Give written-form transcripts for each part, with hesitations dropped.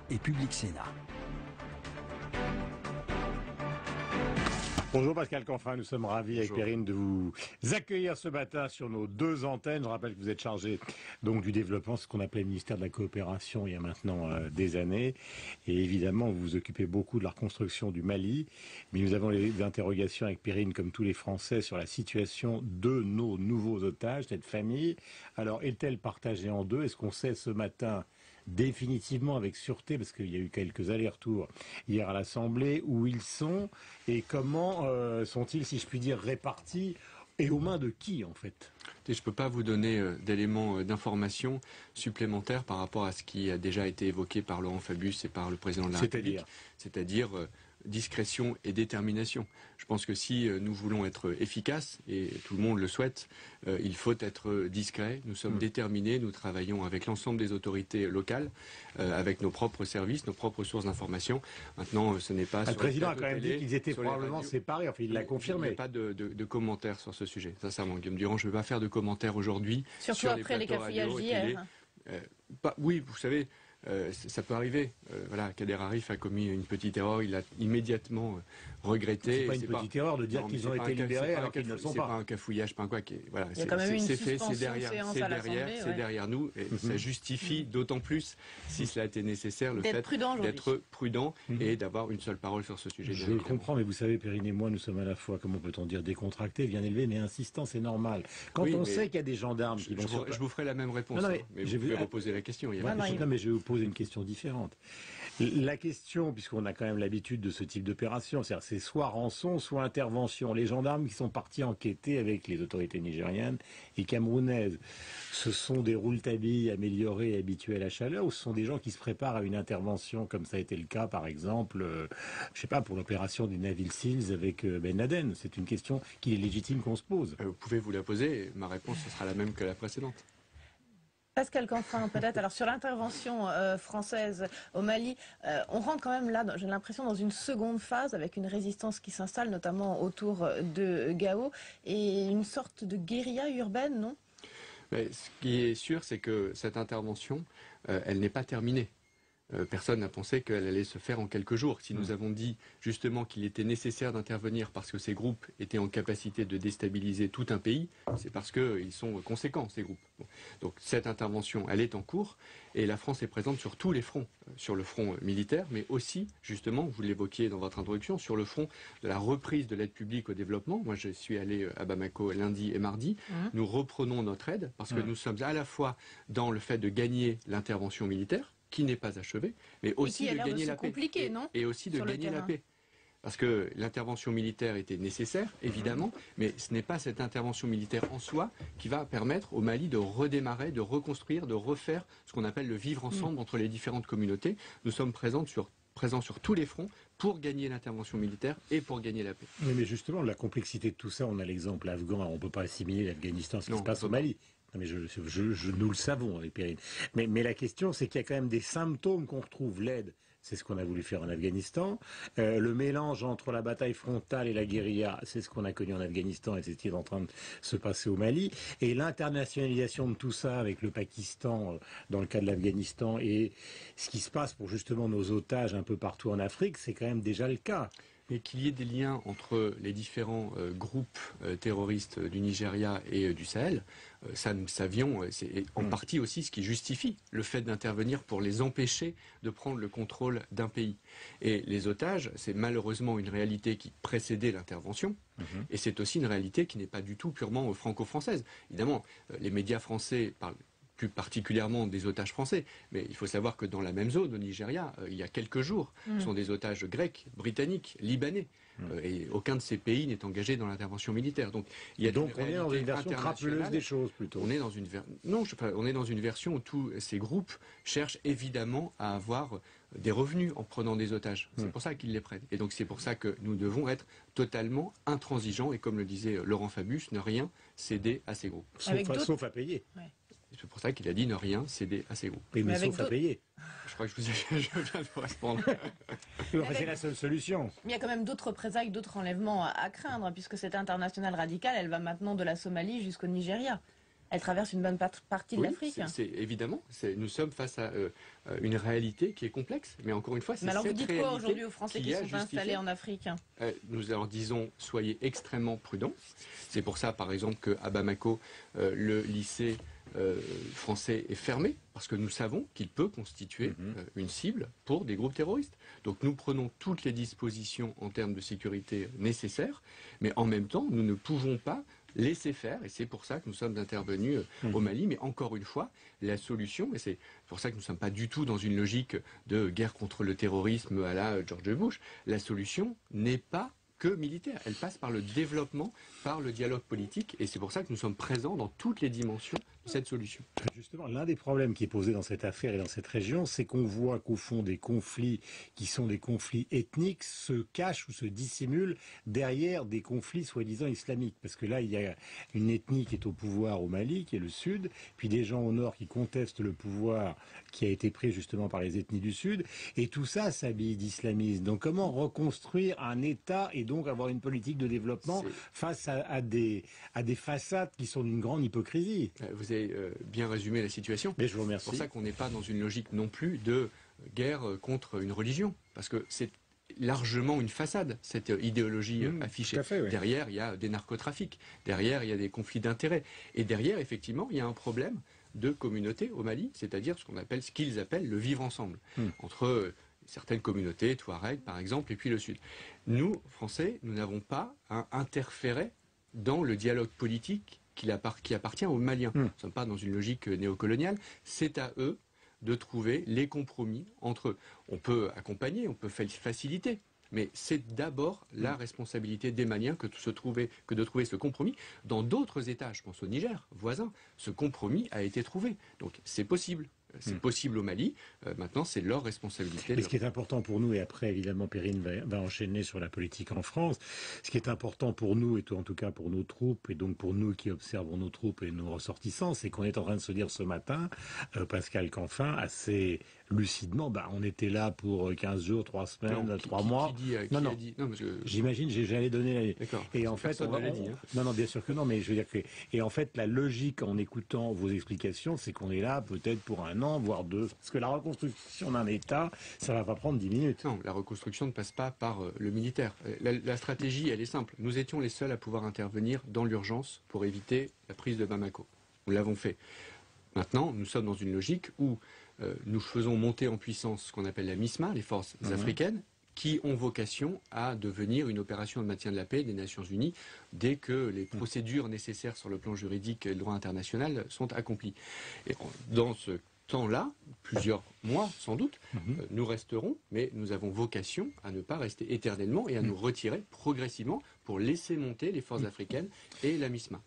et Public Sénat. Bonjour Pascal Canfin, nous sommes ravis avec Perrine de vous accueillir ce matin sur nos deux antennes. Je rappelle que vous êtes chargé donc du développement, ce qu'on appelait le ministère de la coopération il y a maintenant des années. Et évidemment, vous vous occupez beaucoup de la reconstruction du Mali. Mais nous avons des interrogations avec Perrine, comme tous les Français, sur la situation de nos nouveaux otages, cette famille. Alors, est-elle partagée en deux? Est-ce qu'on sait ce matin définitivement avec sûreté, parce qu'il y a eu quelques allers-retours hier à l'Assemblée, où ils sont et comment sont-ils, si je puis dire, répartis et aux mains de qui en fait? Je ne peux pas vous donner d'éléments d'information supplémentaires par rapport à ce qui a déjà été évoqué par Laurent Fabius et par le président de la République, c'est-à-dire discrétion et détermination. Je pense que si nous voulons être efficaces, et tout le monde le souhaite, il faut être discret. Nous sommes déterminés, nous travaillons avec l'ensemble des autorités locales, avec nos propres services, nos propres sources d'information. Maintenant, ce n'est pas... Le président a quand même dit qu'ils étaient probablement séparés, enfin il l'a confirmé. Il n'y a pas de commentaires sur ce sujet, sincèrement, Guillaume Durand, je ne vais pas faire de commentaires aujourd'hui. Surtout après les cafouillages d'hier. Oui, vous savez... ça peut arriver. Voilà, Kader Arif a commis une petite erreur, il a immédiatement regretté. C'est pas une petite erreur de dire qu'ils ont été libérés alors qu'ils ne le sont pas. C'est pas un cafouillage, pas un quoi. Voilà, il y a quand même une c'est fait, c'est derrière nous, et ça justifie d'autant plus, si cela a été nécessaire, le fait d'être prudent et d'avoir une seule parole sur ce sujet. Je le comprends, mais vous savez, Perrine et moi, nous sommes à la fois, comment peut-on dire, décontractés, bien élevés, mais insistants, c'est normal. Quand on sait qu'il y a des gendarmes qui vont... Je vous ferai la même réponse, mais vous pouvez reposer la question. Non, mais je vais vous poser une question différente. La question, puisqu'on a quand même l'habitude de ce type d'opération, c'est soit rançon, soit intervention. Les gendarmes qui sont partis enquêter avec les autorités nigérianes et camerounaises, ce sont des rouletabille améliorés et habitués à la chaleur, ou ce sont des gens qui se préparent à une intervention, comme ça a été le cas, par exemple, je sais pas, pour l'opération des Navy Seals avec Ben Laden? C'est une question qui est légitime qu'on se pose. Vous pouvez vous la poser, et ma réponse ce sera la même que la précédente. Pascal Canfin, peut-être. Alors sur l'intervention française au Mali, on rentre quand même là, j'ai l'impression, dans une seconde phase avec une résistance qui s'installe, notamment autour de Gao, et une sorte de guérilla urbaine, non? Mais ce qui est sûr, c'est que cette intervention, elle n'est pas terminée. Personne n'a pensé qu'elle allait se faire en quelques jours. Si nous avons dit justement qu'il était nécessaire d'intervenir parce que ces groupes étaient en capacité de déstabiliser tout un pays, c'est parce qu'ils sont conséquents, ces groupes. Bon. Donc cette intervention, elle est en cours et la France est présente sur tous les fronts. Sur le front militaire, mais aussi, justement, vous l'évoquiez dans votre introduction, sur le front de la reprise de l'aide publique au développement. Moi, je suis allé à Bamako lundi et mardi. Nous reprenons notre aide parce que nous sommes à la fois dans le fait de gagner l'intervention militaire, qui n'est pas achevé, mais aussi de gagner la paix. Et aussi de gagner la paix. Parce que l'intervention militaire était nécessaire, évidemment, mais ce n'est pas cette intervention militaire en soi qui va permettre au Mali de redémarrer, de reconstruire, de refaire ce qu'on appelle le vivre ensemble entre les différentes communautés. Nous sommes présents sur tous les fronts pour gagner l'intervention militaire et pour gagner la paix. Oui, mais justement, la complexité de tout ça, on a l'exemple afghan, on ne peut pas assimiler l'Afghanistan à ce qui se passe au Mali. Non, mais nous le savons avec Perrine. Mais la question, c'est qu'il y a quand même des symptômes qu'on retrouve. L'aide, c'est ce qu'on a voulu faire en Afghanistan. Le mélange entre la bataille frontale et la guérilla, c'est ce qu'on a connu en Afghanistan et c'est ce qui est en train de se passer au Mali. Et l'internationalisation de tout ça avec le Pakistan, dans le cas de l'Afghanistan, et ce qui se passe pour justement nos otages un peu partout en Afrique, c'est quand même déjà le cas. Et qu'il y ait des liens entre les différents groupes terroristes du Nigeria et du Sahel, ça nous savions, c'est en partie aussi ce qui justifie le fait d'intervenir pour les empêcher de prendre le contrôle d'un pays. Et les otages, c'est malheureusement une réalité qui précédait l'intervention, et c'est aussi une réalité qui n'est pas du tout purement franco-française. Évidemment, les médias français parlent plus particulièrement des otages français. Mais il faut savoir que dans la même zone, au Nigeria, il y a quelques jours, ce sont des otages grecs, britanniques, libanais. Et aucun de ces pays n'est engagé dans l'intervention militaire. Donc, il y a on est dans une version crapuleuse des choses, plutôt. On est dans une on est dans une version où tous ces groupes cherchent évidemment à avoir des revenus en prenant des otages. C'est pour ça qu'ils les prennent. Et donc c'est pour ça que nous devons être totalement intransigeants et, comme le disait Laurent Fabius, ne rien céder à ces groupes. Sauf à payer. Ouais. C'est pour ça qu'il a dit ne rien céder à ces groupes. Oui, mais sauf à payer. Je crois que je viens de vous répondre. C'est la seule solution. Mais il y a quand même d'autres représailles, d'autres enlèvements à craindre, puisque cette internationale radicale, elle va maintenant de la Somalie jusqu'au Nigeria. Elle traverse une bonne partie de l'Afrique. Évidemment, nous sommes face à une réalité qui est complexe. Mais encore une fois, c'est cette réalité. Mais alors vous dites quoi aujourd'hui aux Français qui sont installés en Afrique? Nous leur disons, soyez extrêmement prudents. C'est pour ça, par exemple, qu'à Bamako, le lycée français est fermé, parce que nous savons qu'il peut constituer une cible pour des groupes terroristes. Donc nous prenons toutes les dispositions en termes de sécurité nécessaires, mais en même temps, nous ne pouvons pas laisser faire, et c'est pour ça que nous sommes intervenus au Mali. Mais encore une fois, la solution, et c'est pour ça que nous ne sommes pas du tout dans une logique de guerre contre le terrorisme à la George Bush, la solution n'est pas que militaire. Elle passe par le développement, par le dialogue politique, et c'est pour ça que nous sommes présents dans toutes les dimensions de cette solution. Justement, l'un des problèmes qui est posé dans cette affaire et dans cette région, c'est qu'on voit qu'au fond des conflits qui sont des conflits ethniques se cachent ou se dissimulent derrière des conflits soi-disant islamiques. Parce que là, il y a une ethnie qui est au pouvoir au Mali, qui est le Sud, puis des gens au Nord qui contestent le pouvoir qui a été pris justement par les ethnies du Sud, et tout ça s'habille d'islamisme. Donc comment reconstruire un État et donc avoir une politique de développement face à des façades qui sont d'une grande hypocrisie? Vous avez bien résumé la situation. Mais je vous remercie. C'est pour ça qu'on n'est pas dans une logique non plus de guerre contre une religion, parce que c'est largement une façade, cette idéologie affichée. Tout à fait, oui. Derrière, il y a des narcotrafics, derrière, il y a des conflits d'intérêts, et derrière, effectivement, il y a un problème de communauté au Mali, c'est-à-dire ce qu'ils appellent le vivre ensemble, entre certaines communautés, Touareg par exemple, et puis le Sud. Nous, Français, nous n'avons pas à interférer dans le dialogue politique qui appartient aux Maliens. Nous ne sommes pas dans une logique néocoloniale, c'est à eux de trouver les compromis entre eux. On peut accompagner, on peut faciliter, mais c'est d'abord la responsabilité des Maliens que de trouver ce compromis. Dans d'autres États, je pense au Niger, voisin, ce compromis a été trouvé. Donc c'est possible. C'est possible au Mali. Maintenant, c'est leur responsabilité. Mais ce qui est important pour nous, et après, évidemment, Perrine va enchaîner sur la politique en France, ce qui est important pour nous, et en tout cas pour nos troupes, et donc pour nous qui observons nos troupes et nos ressortissants, c'est qu'on est en train de se dire ce matin, Pascal Canfin, assez lucidement, on était là pour 15 jours, 3 semaines, 3 mois. J'imagine, j'allais donner... D'accord. Et en fait, non, bien sûr que non, mais je veux dire que... Et en fait, la logique, en écoutant vos explications, c'est qu'on est là peut-être pour 1 an, voire 2. Parce que la reconstruction d'un État, ça va pas prendre 10 minutes. Non, la reconstruction ne passe pas par le militaire. La stratégie, elle est simple. Nous étions les seuls à pouvoir intervenir dans l'urgence pour éviter la prise de Bamako. Nous l'avons fait. Maintenant, nous sommes dans une logique où nous faisons monter en puissance ce qu'on appelle la MISMA, les forces africaines, qui ont vocation à devenir une opération de maintien de la paix des Nations Unies dès que les procédures nécessaires sur le plan juridique et le droit international sont accomplies. Et dans ce temps-là, plusieurs mois sans doute, nous resterons, mais nous avons vocation à ne pas rester éternellement et à nous retirer progressivement pour laisser monter les forces africaines et la MISMA.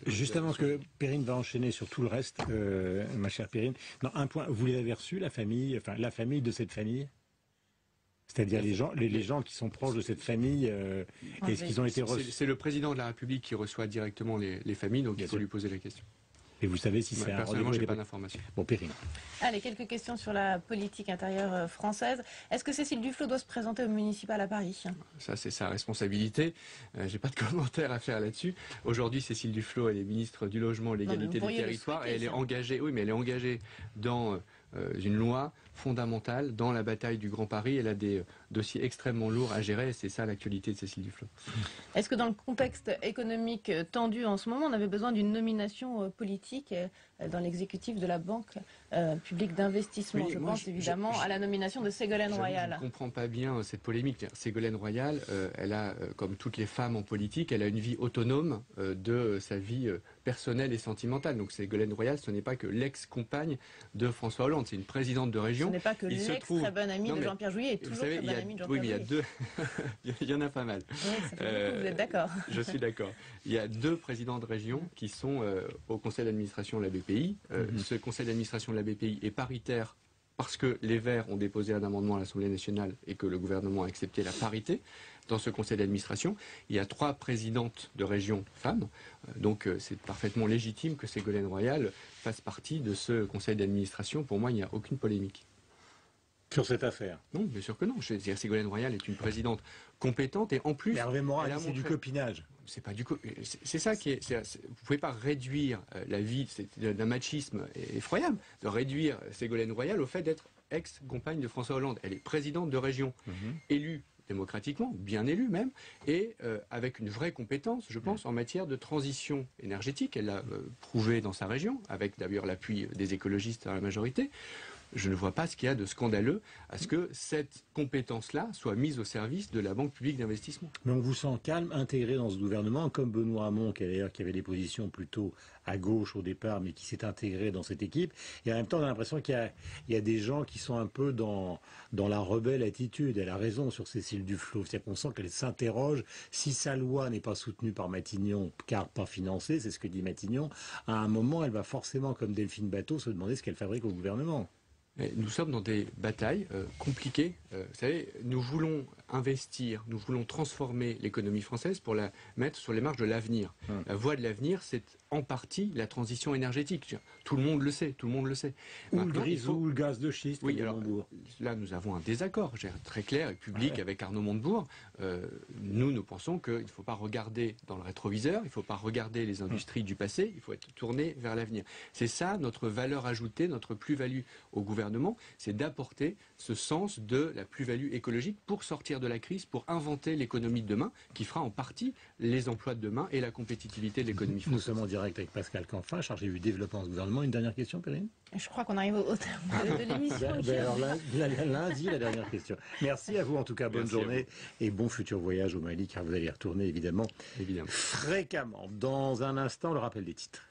Juste avant que Perrine va enchaîner sur tout le reste, ma chère Perrine, un point, vous les avez reçus, la famille de cette famille? C'est-à-dire les gens qui sont proches de cette famille, est-ce qu'ils ont été reçus? C'est le président de la République qui reçoit directement les familles, donc il faut lui poser la question. Et vous savez si c'est un... Personnellement, je n'ai pas d'informations. Bon, Perrine. Allez, quelques questions sur la politique intérieure française. Est-ce que Cécile Duflot doit se présenter au municipal à Paris? Ça, c'est sa responsabilité. J'ai pas de commentaire à faire là-dessus. Aujourd'hui, Cécile Duflot, elle est ministre du Logement et de l'égalité des territoires. Et elle est engagée, oui, mais elle est engagée dans une loi fondamentale dans la bataille du Grand Paris. Elle a des dossiers extrêmement lourds à gérer et c'est ça l'actualité de Cécile Duflot. Est-ce que dans le contexte économique tendu en ce moment, on avait besoin d'une nomination politique dans l'exécutif de la Banque publique d'investissement? Je pense évidemment à la nomination de Ségolène Royal. Je ne comprends pas bien cette polémique. Ségolène Royal, elle a, comme toutes les femmes en politique, elle a une vie autonome de sa vie personnelle et sentimentale. Donc Ségolène Royal, ce n'est pas que l'ex-compagne de François Hollande, c'est une présidente de région. Ce n'est pas que l'ex-très bonne amie de Jean-Pierre Jouyet est toujours très bonne amie de Jean-Pierre Jouyet. Oui, mais il y a deux... il y en a pas mal. Oui, ça fait beaucoup, vous êtes d'accord. Je suis d'accord. Il y a 2 présidents de région qui sont au conseil d'administration de la BPI. Ce conseil d'administration de la BPI est paritaire parce que les Verts ont déposé un amendement à l'Assemblée nationale et que le gouvernement a accepté la parité. Dans ce conseil d'administration, il y a 3 présidentes de région femmes. Donc c'est parfaitement légitime que Ségolène Royal fasse partie de ce conseil d'administration. Pour moi, il n'y a aucune polémique. Sur cette affaire. Non, bien sûr que non. Je veux dire, Ségolène Royal est une présidente compétente et en plus... Mais Hervé Morin, elle a c'est du montré- copinage. C'est pas du c'est ça qui est, vous pouvez pas réduire la vie d'un machisme effroyable de réduire Ségolène Royal au fait d'être ex-compagne de François Hollande. Elle est présidente de région, élue démocratiquement, bien élue même, et avec une vraie compétence, je pense, en matière de transition énergétique. Elle l'a prouvé dans sa région, avec d'ailleurs l'appui des écologistes à la majorité. Je ne vois pas ce qu'il y a de scandaleux à ce que cette compétence-là soit mise au service de la Banque publique d'investissement. Mais on vous sent calme, intégré dans ce gouvernement, comme Benoît Hamon, qui avait des positions plutôt à gauche au départ, mais qui s'est intégré dans cette équipe. Et en même temps, on a l'impression qu'il y a des gens qui sont un peu dans la rebelle attitude. Elle a raison sur Cécile Duflot. C'est-à-dire qu'on sent qu'elle s'interroge. Si sa loi n'est pas soutenue par Matignon, car pas financée, c'est ce que dit Matignon, à un moment, elle va forcément, comme Delphine Bateau, se demander ce qu'elle fabrique au gouvernement. Nous sommes dans des batailles compliquées. Vous savez, nous voulons investir, nous voulons transformer l'économie française pour la mettre sur les marches de l'avenir. La voie de l'avenir, c'est en partie la transition énergétique. Tout le monde le sait, tout le monde le sait. Ou le Maintenant, grisou, ou le gaz de schiste. Oui, comme alors Montebourg. là, nous avons un désaccord très clair et public avec Arnaud Montebourg. Nous pensons qu'il ne faut pas regarder dans le rétroviseur, il ne faut pas regarder les industries du passé, il faut être tourné vers l'avenir. C'est ça notre valeur ajoutée, notre plus-value au gouvernement, c'est d'apporter ce sens de la plus-value écologique pour sortir de la crise, pour inventer l'économie de demain qui fera en partie les emplois de demain et la compétitivité de l'économie française. Nous sommes en direct avec Pascal Canfin, chargé du développement du gouvernement. Une dernière question, Perrine? Je crois qu'on arrive au terme de l'émission. Alors lundi, la dernière question. Merci à vous en tout cas, bonne Merci journée et bon futur voyage au Mali car vous allez y retourner évidemment Évidemment. fréquemment. Dans un instant, le rappel des titres.